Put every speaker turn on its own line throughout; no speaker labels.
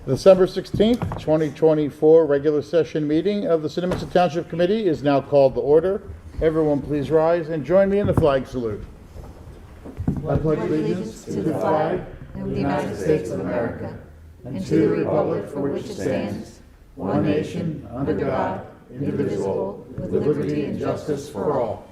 December 16th, 2024 regular session meeting of the Cinnaminson Township Committee is now called to order. Everyone please rise and join me in the flag salute. I pledge allegiance to the flag of the United States of America and to the republic for which it stands, one nation, under God, indivisible, with liberty and justice for all.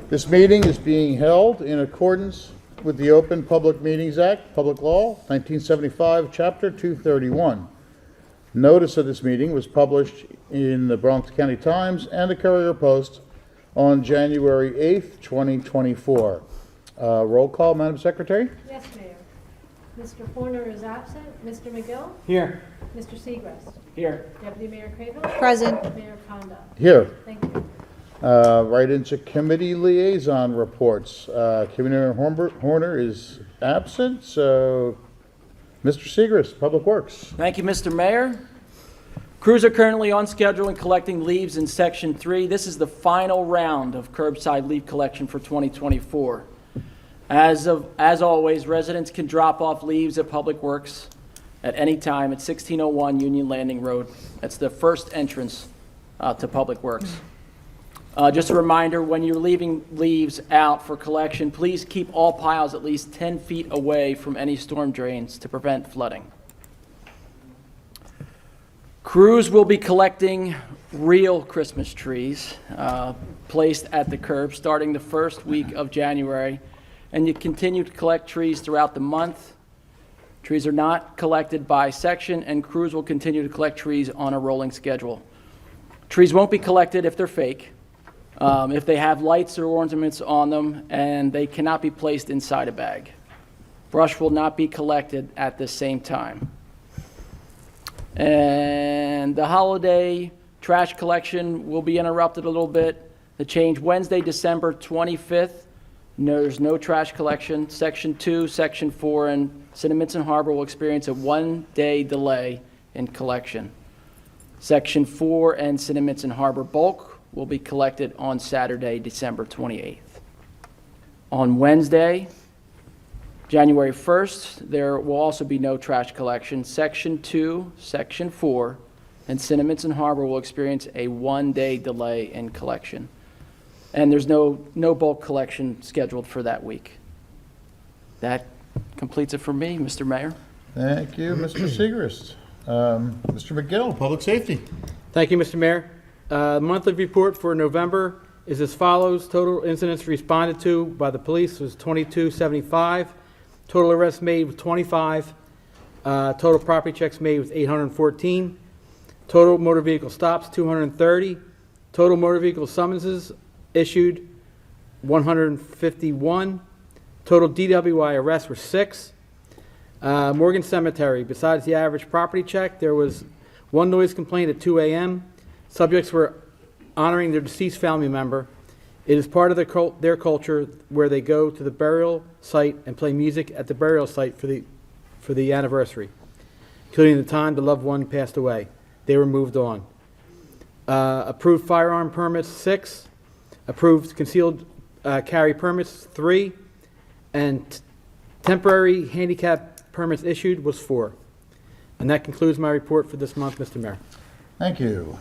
This meeting is being held in accordance with the Open Public Meetings Act, Public Law, 1975, Chapter 231. Notice of this meeting was published in the Bronx County Times and the Courier Post on January 8th, 2024. Roll call, Madam Secretary.
Yes, Mayor. Mr. Horner is absent. Mr. McGill?
Here.
Mr. Segrist?
Here.
Deputy Mayor Craven?
Present.
Mayor Kondo?
Here.
Thank you.
Right into committee liaison reports. Commissioner Horner is absent, so Mr. Segrist, Public Works.
Thank you, Mr. Mayor. Crews are currently on schedule and collecting leaves in Section 3. This is the final round of curbside leaf collection for 2024. As always, residents can drop off leaves at Public Works at any time at 1601 Union Landing Road. That's the first entrance to Public Works. Just a reminder, when you're leaving leaves out for collection, please keep all piles at least 10 feet away from any storm drains to prevent flooding. Crews will be collecting real Christmas trees placed at the curb starting the first week of January, and you continue to collect trees throughout the month. Trees are not collected by section, and crews will continue to collect trees on a rolling schedule. Trees won't be collected if they're fake. If they have lights or ornaments on them, and they cannot be placed inside a bag. Brush will not be collected at the same time. And the holiday trash collection will be interrupted a little bit. The change Wednesday, December 25th, there's no trash collection. Section 2, Section 4, and Cinnaminson Harbor will experience a one-day delay in collection. Section 4 and Cinnaminson Harbor bulk will be collected on Saturday, December 28th. On Wednesday, January 1st, there will also be no trash collection. Section 2, Section 4, and Cinnaminson Harbor will experience a one-day delay in collection. And there's no bulk collection scheduled for that week. That completes it for me, Mr. Mayor.
Thank you, Mr. Segrist. Mr. McGill, Public Safety.
Thank you, Mr. Mayor. Monthly report for November is as follows. Total incidents responded to by the police was 2275. Total arrests made was 25. Total property checks made was 814. Total motor vehicle stops 230. Total motor vehicle summonses issued 151. Total DWI arrests were 6. Morgan Cemetery, besides the average property check, there was one noise complaint at 2 a.m. Subjects were honoring their deceased family member. It is part of their culture where they go to the burial site and play music at the burial site for the anniversary, including the time the loved one passed away. They were moved on. Approved firearm permits 6. Approved concealed carry permits 3. And temporary handicap permits issued was 4. And that concludes my report for this month, Mr. Mayor.
Thank you.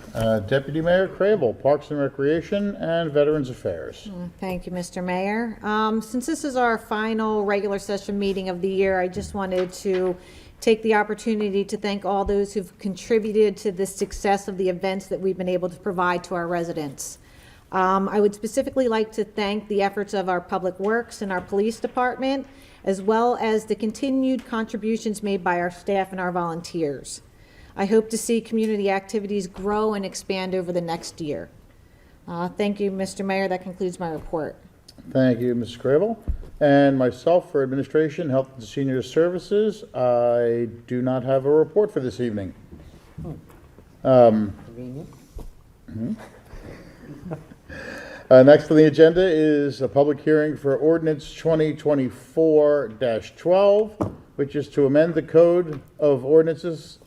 Deputy Mayor Crable, Parks and Recreation and Veterans Affairs.
Thank you, Mr. Mayor. Since this is our final regular session meeting of the year, I just wanted to take the opportunity to thank all those who've contributed to the success of the events that we've been able to provide to our residents. I would specifically like to thank the efforts of our Public Works and our Police Department, as well as the continued contributions made by our staff and our volunteers. I hope to see community activities grow and expand over the next year. Thank you, Mr. Mayor. That concludes my report.
Thank you, Ms. Crable. And myself for Administration, Health and Senior Services, I do not have a report for this evening. Next on the agenda is a public hearing for Ordinance 2024-12, which is to amend the Code of Ordinances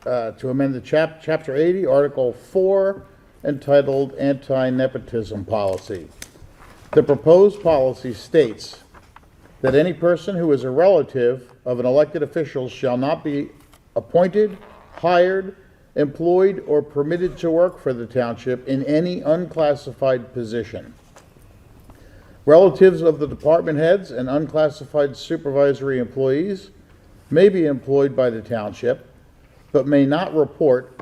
to amend the Chapter 80, Article 4, entitled Anti-Nepotism Policy. The proposed policy states that any person who is a relative of an elected official shall not be appointed, hired, employed, or permitted to work for the township in any unclassified position. Relatives of the department heads and unclassified supervisory employees may be employed by the township, but may not report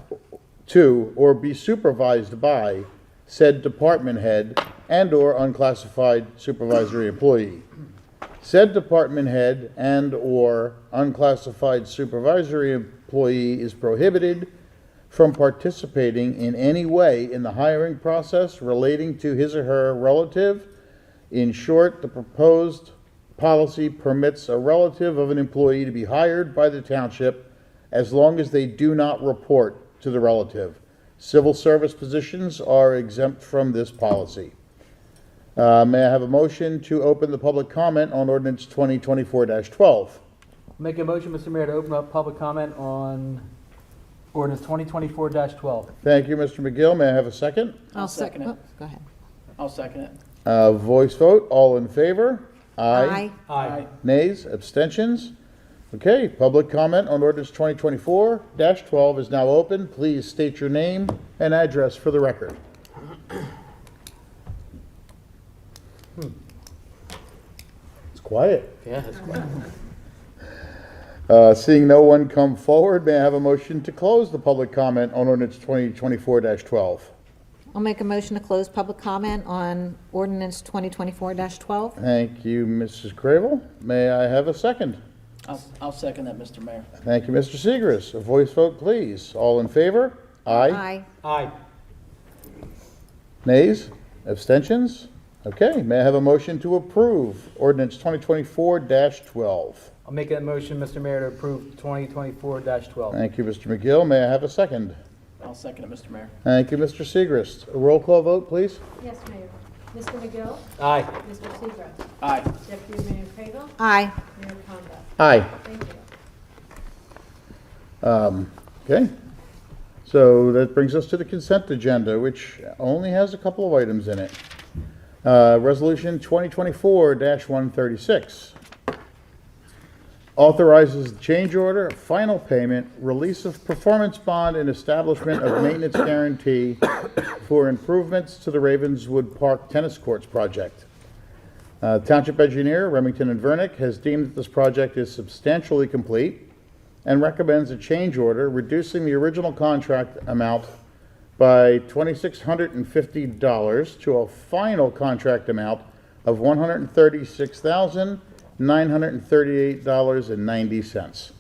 to or be supervised by said department head and/or unclassified supervisory employee. Said department head and/or unclassified supervisory employee is prohibited from participating in any way in the hiring process relating to his or her relative. In short, the proposed policy permits a relative of an employee to be hired by the township as long as they do not report to the relative. Civil service positions are exempt from this policy. May I have a motion to open the public comment on ordinance 2024-12?
Make a motion, Mr. Mayor, to open up public comment on ordinance 2024-12.
Thank you, Mr. McGill. May I have a second?
I'll second it.
Oh, go ahead.
I'll second it.
Voice vote. All in favor?
Aye.
Aye.
Nays? Abstentions? Okay, public comment on ordinance 2024-12 is now open. Please state your name and address for the record. It's quiet.
Yeah, that's good.
Seeing no one come forward, may I have a motion to close the public comment on ordinance 2024-12?
I'll make a motion to close public comment on ordinance 2024-12.
Thank you, Mrs. Cravel. May I have a second?
I'll second that, Mr. Mayor.
Thank you, Mr. Seigris. A voice vote, please. All in favor?
Aye.
Aye.
Nays? Abstentions? Okay, may I have a motion to approve ordinance 2024-12?
I'll make that motion, Mr. Mayor, to approve 2024-12.
Thank you, Mr. McGill. May I have a second?
I'll second it, Mr. Mayor.
Thank you, Mr. Segrist. A roll call vote, please.
Yes, Mayor. Mr. McGill?
Aye.
Mr. Seagrass?
Aye.
Deputy Mayor Cravel?
Aye.
Mayor Condon?
Aye.
Thank you.
Okay. So that brings us to the consent agenda, which only has a couple of items in it. Resolution 2024-136 authorizes the change order, final payment, release of performance bond, and establishment of maintenance guarantee for improvements to the Ravenswood Park Tennis Courts project. Township engineer Remington and Vernick has deemed that this project is substantially complete and recommends a change order reducing the original contract amount by $2,650 to a final contract amount of $136,938.90.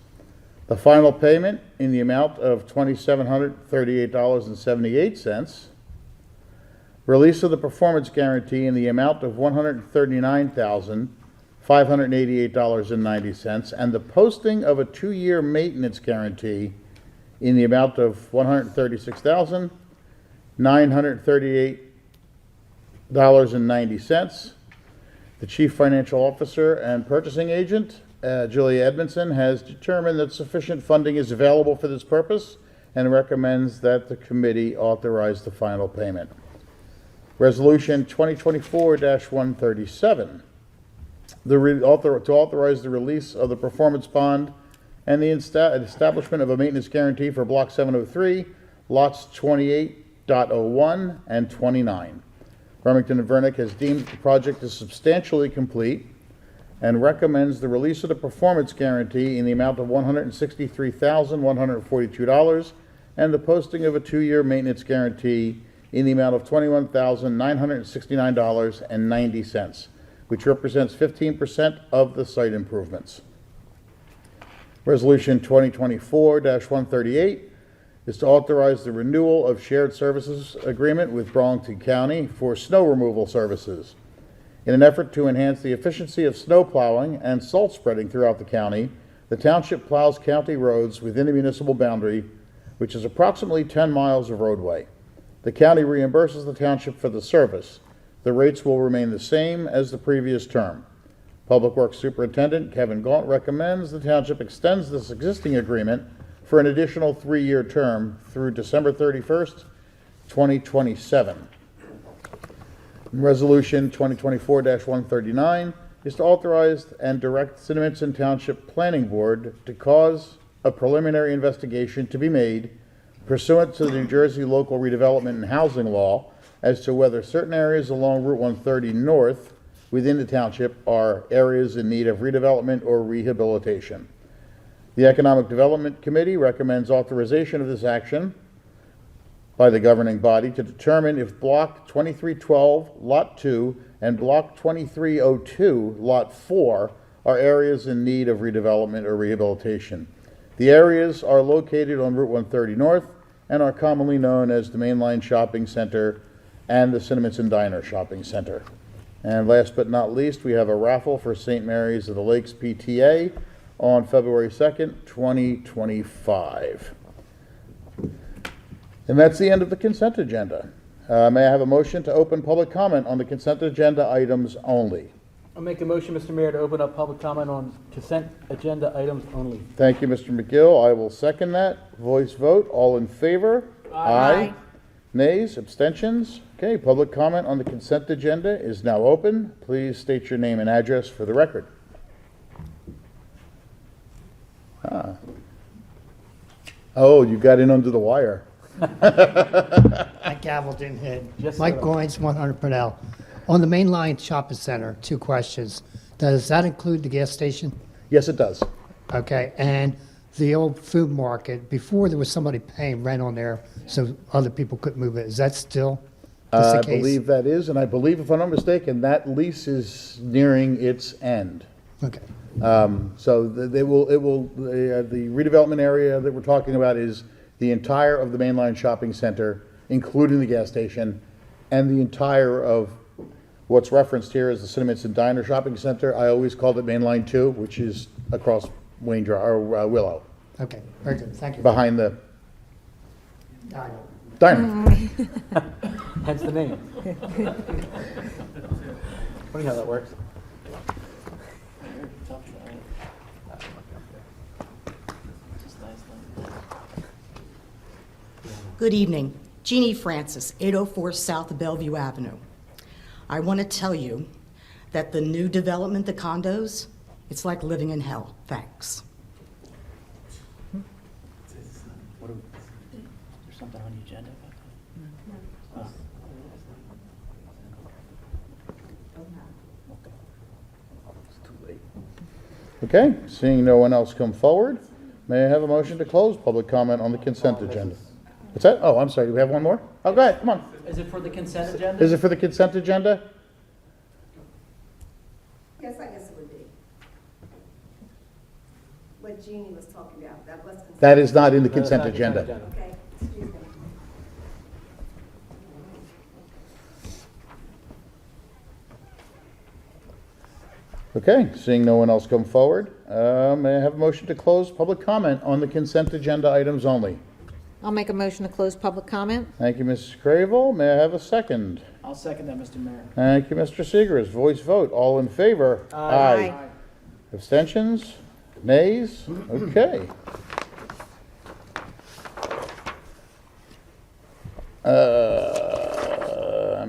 The final payment in the amount of $2,738.78. Release of the performance guarantee in the amount of $139,588.90, and the posting of a 2-year maintenance guarantee in the amount of $136,938.90. The Chief Financial Officer and Purchasing Agent, Julia Edmondson, has determined that sufficient funding is available for this purpose and recommends that the committee authorize the final payment. Resolution 2024-137, to authorize the release of the performance bond and the establishment of a maintenance guarantee for Block 703, lots 28.01 and 29. Remington and Vernick has deemed the project is substantially complete and recommends the release of the performance guarantee in the amount of $163,142 and the posting of a 2-year maintenance guarantee in the amount of $21,969.90, which represents 15% of the site improvements. Resolution 2024-138 is to authorize the renewal of shared services agreement with Burlington County for snow removal services. In an effort to enhance the efficiency of snow plowing and salt spreading throughout the county, the township plows county roads within the municipal boundary, which is approximately 10 miles of roadway. The county reimburses the township for the service. The rates will remain the same as the previous term. Public Works Superintendent Kevin Gaunt recommends the township extends this existing agreement for an additional 3-year term through December 31st, 2027. Resolution 2024-139 is to authorize and direct Cinnaminson Township Planning Board to cause a preliminary investigation to be made pursuant to the New Jersey Local Redevelopment and Housing Law as to whether certain areas along Route 130 North within the township are areas in need of redevelopment or rehabilitation. The Economic Development Committee recommends authorization of this action by the governing body to determine if Block 2312, Lot 2, and Block 2302, Lot 4, are areas in need of redevelopment or rehabilitation. The areas are located on Route 130 North and are commonly known as the Mainline Shopping Center and the Cinnaminson Diner Shopping Center. And last but not least, we have a raffle for St. Mary's of the Lakes PTA on February 2nd, 2025. And that's the end of the consent agenda. May I have a motion to open public comment on the consent agenda items only?
I'll make a motion, Mr. Mayor, to open up public comment on consent agenda items only.
Thank you, Mr. McGill. I will second that. Voice vote. All in favor?
Aye.
Nays? Abstentions? Okay, public comment on the consent agenda is now open. Please state your name and address for the record. Oh, you got in under the wire.
That gavel didn't hit.
Yes,
Mike
sir.
Goins, 100 Purnell. On the Mainline Shopping Center, 2 questions. Does that include the gas station?
Yes, it does.
Okay, and the old food market, before there was somebody paying rent on there so other people couldn't move it. Is that still
I
the case?
believe that is, and I believe, if I'm not mistaken, that lease is nearing its end.
Okay,
So the redevelopment area that we're talking about is the entire of the Mainline Shopping Center, including the gas station, and the entire of what's referenced here as the Cinnaminson Diner Shopping Center. I always called it Mainline 2, which is across Wayne Drive, or Willow,
okay, very good, thank you.
behind the
I know.
diner.
Hence the name. Funny how that works.
Good evening. Jeannie Francis, 804 South Bellevue Avenue. I want to tell you that the new development, the condos, it's like living in hell. Thanks.
There's something on the agenda about that?
Okay, seeing no one else come forward, may I have a motion to close public comment on the consent agenda? What's that? Oh, I'm sorry, do we have one more? Oh, go ahead, come on.
Is it for the consent agenda?
Is it for the consent agenda?
Yes, I guess it would be. What Jeannie was talking about, that was consent.
That is not in the
No, that's
consent
not
agenda.
Okay, excuse me.
Okay, seeing no one else come forward, may I have a motion to close public comment on the consent agenda items only?
I'll make a motion to close public comment.
Thank you, Mrs. Cravel. May I have a second?
I'll second that, Mr. Mayor.
Thank you, Mr. Seegers. Voice vote. All in favor?
Aye.
Abstentions? Nays? Okay. May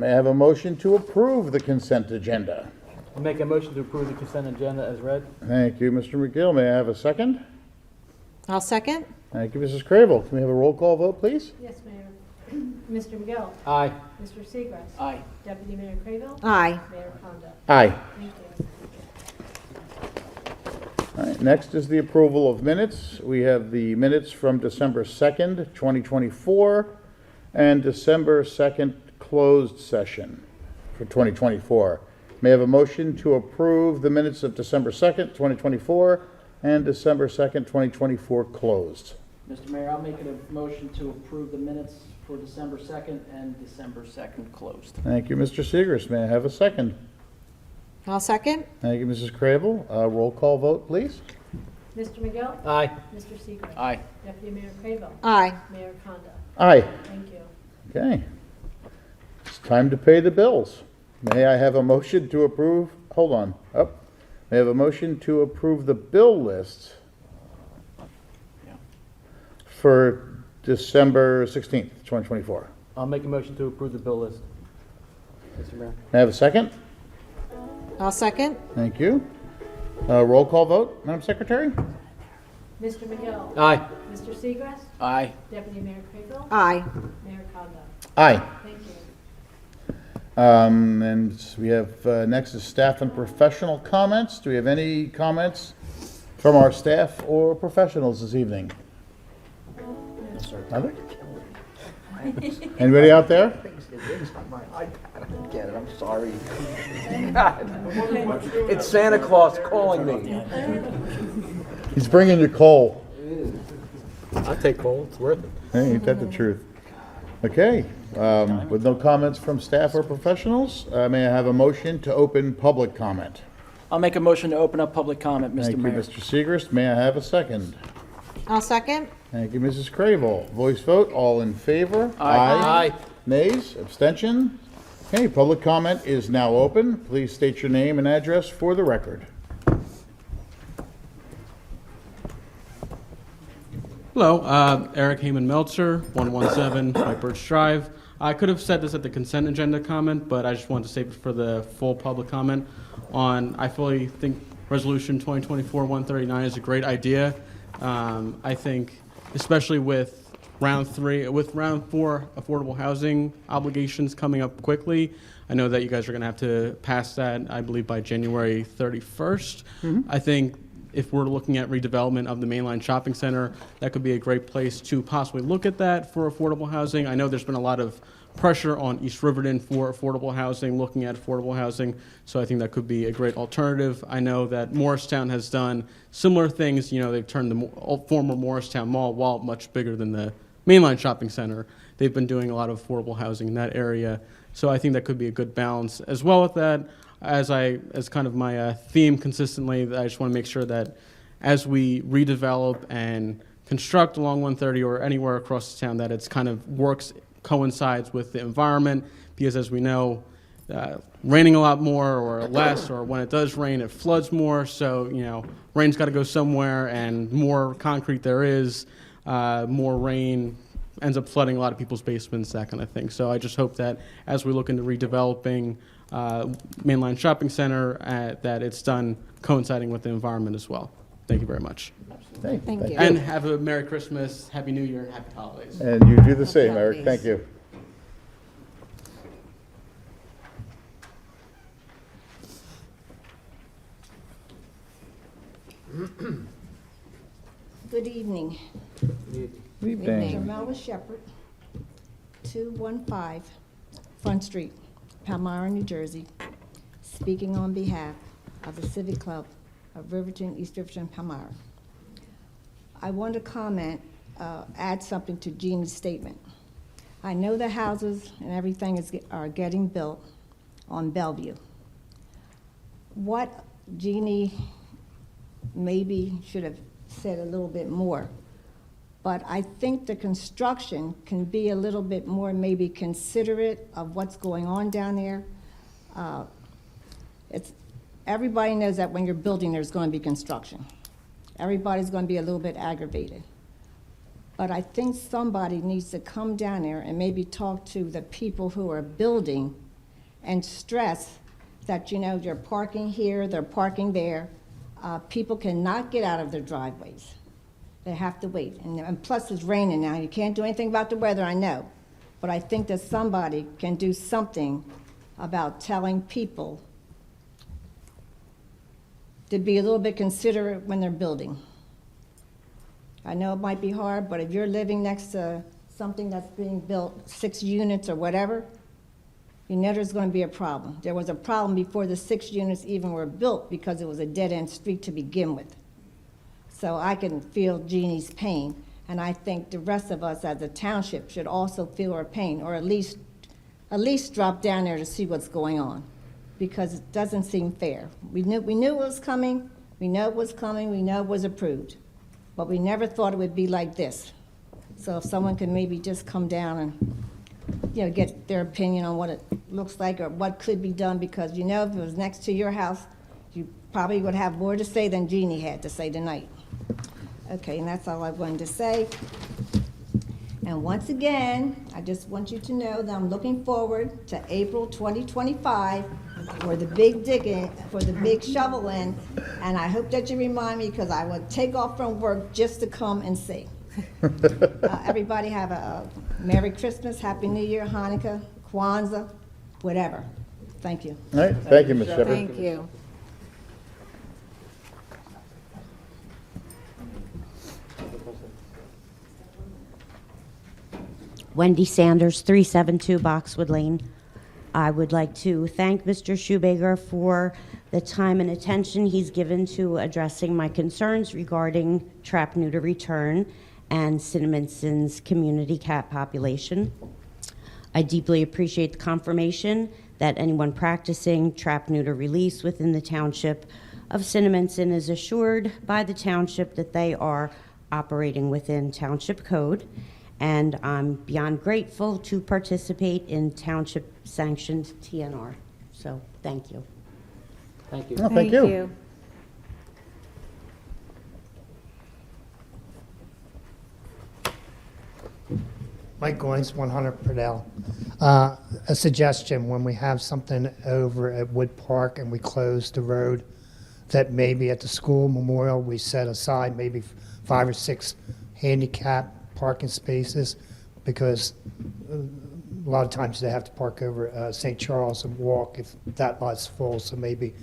I have a motion to approve the consent agenda?
I'll make a motion to approve the consent agenda as read.
Thank you, Mr. McGill. May I have a second?
I'll second.
Thank you, Mrs. Cravel. Can we have a roll call vote, please?
Yes, Mayor. Mr. McGill.
Aye.
Mr. Seagrass.
Aye.
Deputy Mayor Crayville.
Aye.
Mayor Kondo.
Aye.
Thank you.
All right, next is the approval of minutes. We have the minutes from December 2nd, 2024, and December 2nd closed session for 2024. May I have a motion to approve the minutes of December 2nd, 2024, and December 2nd, 2024 closed?
Mr. Mayor, I'll make a motion to approve the minutes for December 2nd and December 2nd closed.
Thank you, Mr. Seegers. May I have a second?
I'll second.
Thank you, Mrs. Cravel. Roll call vote, please.
Mr. McGill.
Aye.
Mr. Seagrass.
Aye.
Deputy Mayor Crayville.
Aye.
Mayor Kondo.
Aye.
Thank you.
Okay. It's time to pay the bills. May I have a motion to approve? Hold on. Up. May I have a motion to approve the bill list
Yeah.
for December 16th, 2024?
I'll make a motion to approve the bill list. Mr. Mayor.
May I have a second?
I'll second.
Thank you. Roll call vote, Madam Secretary?
Mr. McGill?
Aye.
Mr. Segrist?
Aye.
Deputy Mayor Craybill?
Aye.
Mayor Kondo?
Aye.
Thank you.
And we have, next is staff and professional comments. Do we have any comments from our staff or professionals this evening? Nothing? Anybody out there?
Get it, I'm sorry. It's Santa Claus calling me.
He's bringing you coal.
I'll take coal, it's worth it.
Hey, ain't that the truth? Okay, with no comments from staff or professionals, may I have a motion to open public comment?
I'll make a motion to open up public comment, Mr.
Thank you,
Mayor.
Mr. Segrist. May I have a second?
I'll second.
Thank you, Mrs. Crable. Voice vote, all in favor?
Aye.
Nays, abstention? Okay, public comment is now open. Please state your name and address for the record.
Hello, Eric Heyman Meltzer, 117 White Birch Drive. I could have said this at the consent agenda comment, but I just wanted to save it for the full public comment on, I fully think Resolution 2024-139 is a great idea. I think, especially with round 4 affordable housing obligations coming up quickly, I know that you guys are going to have to pass that, I believe, by January 31st. I think if we're looking at redevelopment of the mainline shopping center, that could be a great place to possibly look at that for affordable housing. I know there's been a lot of pressure on East Riverton for affordable housing, looking at affordable housing, so I think that could be a great alternative. I know that Morristown has done similar things. You know, they've turned the former Morristown Mall, while much bigger than the mainline shopping center, they've been doing a lot of affordable housing in that area. So I think that could be a good balance. As well with that, as kind of my theme consistently, I just want to make sure that as we redevelop and construct along 130 or anywhere across the town, that it's kind of coincides with the environment, because as we know, raining a lot more or less, or when it does rain, it floods more. So, you know, rain's got to go somewhere, and more concrete there is, more rain ends up flooding a lot of people's basements, that kind of thing. So I just hope that as we look into redeveloping mainline shopping center, that it's done coinciding with the environment as well. Thank you very much.
Hey,
Thank you.
And have a Merry Christmas, Happy New Year, and Happy Holidays.
And you do the same, Eric. Thank you.
Good evening.
Good evening.
Jamala Shepherd, 215 Front Street, Palmyra, New Jersey, speaking on behalf of the Civic Club of Riverton, East Riverton, Palmyra. I want to comment, add something to Jeannie's statement. I know the houses and everything are getting built on Bellevue. What Jeannie maybe should have said a little bit more, but I think the construction can be a little bit more maybe considerate of what's going on down there. Everybody knows that when you're building, there's going to be construction. Everybody's going to be a little bit aggravated. But I think somebody needs to come down there and maybe talk to the people who are building and stress that, you know, you're parking here, they're parking there. People cannot get out of their driveways. They have to wait. And plus it's raining now. You can't do anything about the weather, I know. But I think that somebody can do something about telling people to be a little bit considerate when they're building. I know it might be hard, but if you're living next to something that's being built, 6 units or whatever, you know there's going to be a problem. There was a problem before the 6 units even were built because it was a dead-end street to begin with. So I can feel Jeannie's pain, and I think the rest of us as a township should also feel her pain, or at least drop down there to see what's going on, because it doesn't seem fair. We knew it was coming, we know it was coming, we know it was approved, but we never thought it would be like this. So if someone could maybe just come down and, you know, get their opinion on what it looks like or what could be done, because you know if it was next to your house, you probably would have more to say than Jeannie had to say tonight. Okay, and that's all I wanted to say. And once again, I just want you to know that I'm looking forward to April 2025 for the big digging, for the big shoveling, and I hope that you remind me, because I would take off from work just to come and see. Everybody have a Merry Christmas, Happy New Year, Hanukkah, Kwanzaa, whatever. Thank you.
All right, thank you, Ms. Shepherd.
Thank you.
Wendy Sanders, 372 Boxwood Lane. I would like to thank Mr. Shoemaker for the time and attention he's given to addressing my concerns regarding trap neuter return and Cinnaminson's community cat population. I deeply appreciate the confirmation that anyone practicing trap neuter release within the township of Cinnaminson is assured by the township that they are operating within township code. And I'm beyond grateful to participate in township-sanctioned TNR. So, thank you.
Thank you.
Oh, thank you.
Mike Goins, 100 Purdell. A suggestion, when we have something over at Wood Park and we close the road, that maybe at the school memorial, we set aside maybe 5 or 6 handicap parking spaces, because a lot of times they have to park over St. Charles and walk if that lot's full, so maybe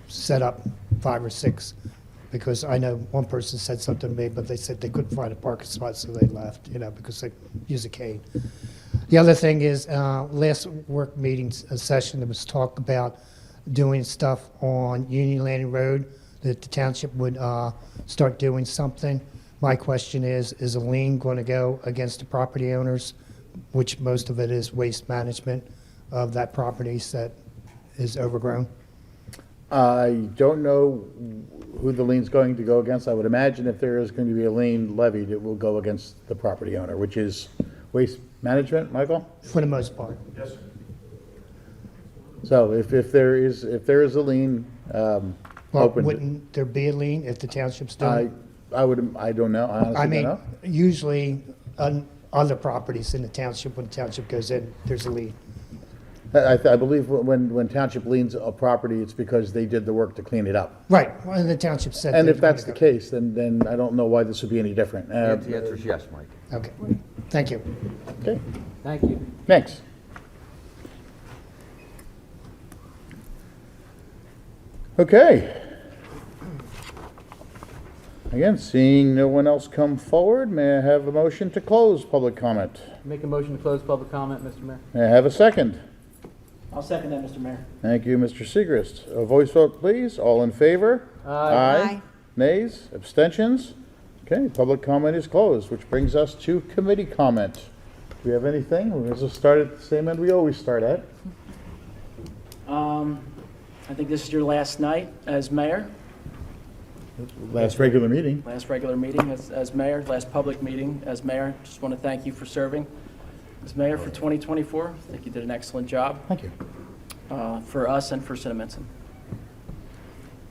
set up 5 or 6, because I know one person said something to me, but they said they couldn't find a parking spot, so they left, because they use a cane. The other thing is, last work meeting session, there was talk about doing stuff on Union Landing Road, that the township would start doing something. My question is a lien going to go against the property owners, which most of it is waste management of that property that is overgrown?
I don't know who the lien's going to go against. I would imagine if there is going to be a lien levied, it will go against the property owner, which is waste management, Michael?
For the most part.
Yes, sir. So if there is a lien,
Well,
open,
wouldn't there be a lien if the township's doing it?
I don't know. I honestly
I
don't
mean,
know.
usually on other properties in the township, when the township goes in, there's a lien.
I believe when township liens a property, it's because they did the work to clean it up.
Right, well, and the township said.
And
they
if
were gonna
that's the
go.
case, then I don't know why this would be any different.
The answer is yes, Mike.
Okay, thank you.
Okay,
Thank you.
next. Okay. Again, seeing no one else come forward, may I have a motion to close public comment?
Make a motion to close public comment, Mr. Mayor.
May I have a second?
I'll second that, Mr. Mayor.
Thank you, Mr. Segrist. A voice vote, please. All in favor?
Aye.
Nays? Abstentions? Okay, public comment is closed, which brings us to committee comment. Do we have anything? We're going to start at the same end we always start at.
I think this is your last night as mayor,
Last regular meeting.
last regular meeting as mayor, last public meeting as mayor. Just want to thank you for serving as mayor for 2024. I think you did an excellent job
Thank you.
for us and for Cinnaminson.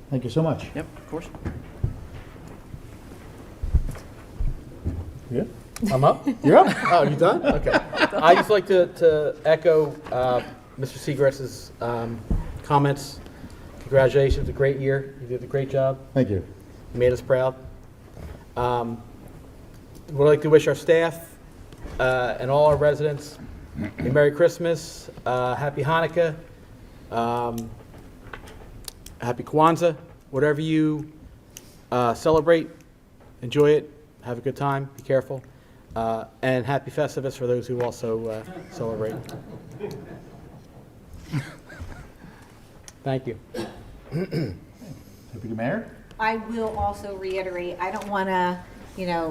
Thank you so much.
Yep, of course.
Yeah.
I'm up?
You're up.
Oh, you done? Okay. I just like to echo Mr. Segrist's comments. Congratulations, a great year. You did a great job.
Thank you.
You made us proud. Would like to wish our staff and all our residents a Merry Christmas, Happy Hanukkah, Happy Kwanzaa, whatever you celebrate, enjoy it, have a good time, be careful, and Happy Festivus for those who also celebrate. Thank you.
Deputy Mayor?
I will also reiterate, I don't want to,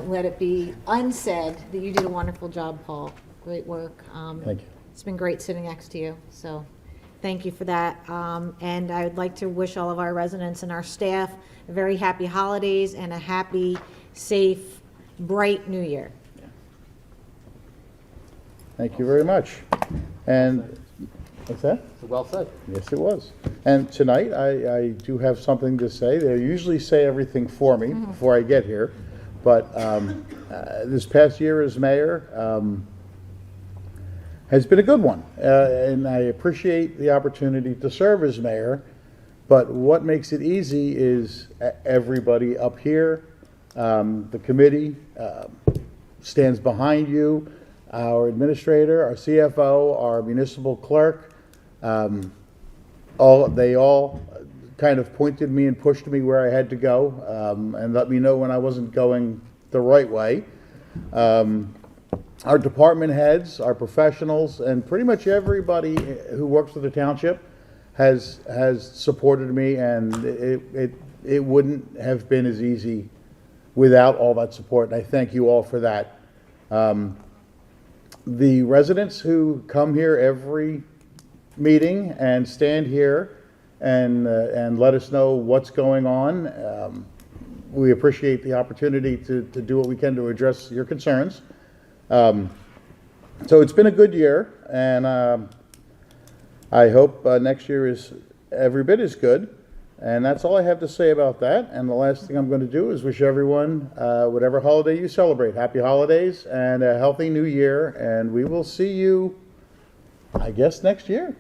let it be unsaid that you did a wonderful job, Paul. Great work.
Thank you.
It's been great sitting next to you, so thank you for that. And I would like to wish all of our residents and our staff a very happy holidays and a happy, safe, bright New Year.
Thank you very much. And, what's that?
Well said.
Yes, it was. And tonight, I do have something to say. They usually say everything for me before I get here, but this past year as mayor, has been a good one. And I appreciate the opportunity to serve as mayor. But what makes it easy is everybody up here, the committee stands behind you, our administrator, our CFO, our municipal clerk. They all kind of pointed me and pushed me where I had to go, and let me know when I wasn't going the right way. Our department heads, our professionals, and pretty much everybody who works for the township has supported me, and it wouldn't have been as easy without all that support, and I thank you all for that. The residents who come here every meeting and stand here and let us know what's going on, we appreciate the opportunity to do what we can to address your concerns. So it's been a good year, and I hope next year is every bit as good. And that's all I have to say about that. And the last thing I'm going to do is wish everyone, whatever holiday you celebrate, happy holidays and a healthy new year. And we will see you, I guess, next year.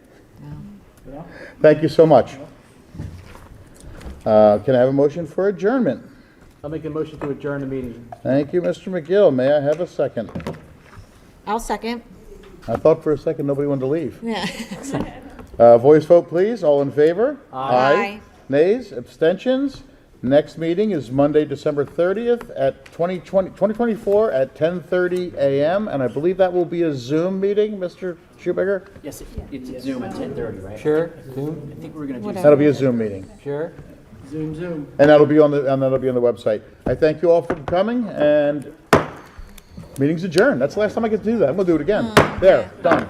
Yeah. Thank you so much. Can I have a motion for adjournment?
I'll make a motion to adjourn the meeting.
Thank you, Mr. McGill. May I have a second?
I'll second.
I thought for a second nobody wanted to leave.
Yeah.
Voice vote, please. All in favor?
Aye.
Nays? Abstentions? Next meeting is Monday, December 30th at 2024 at 10:30 a.m. And I believe that will be a Zoom meeting, Mr. Schubager?
Yes, it's Zoom at 10:30, right?
Sure.
I think we're going to do
Whatever.
That'll be a Zoom meeting.
Sure.
Zoom.
And that'll be on the website. I thank you all for coming, and meeting's adjourned. That's the last time I get to do that. I'm gonna do it again. There, done.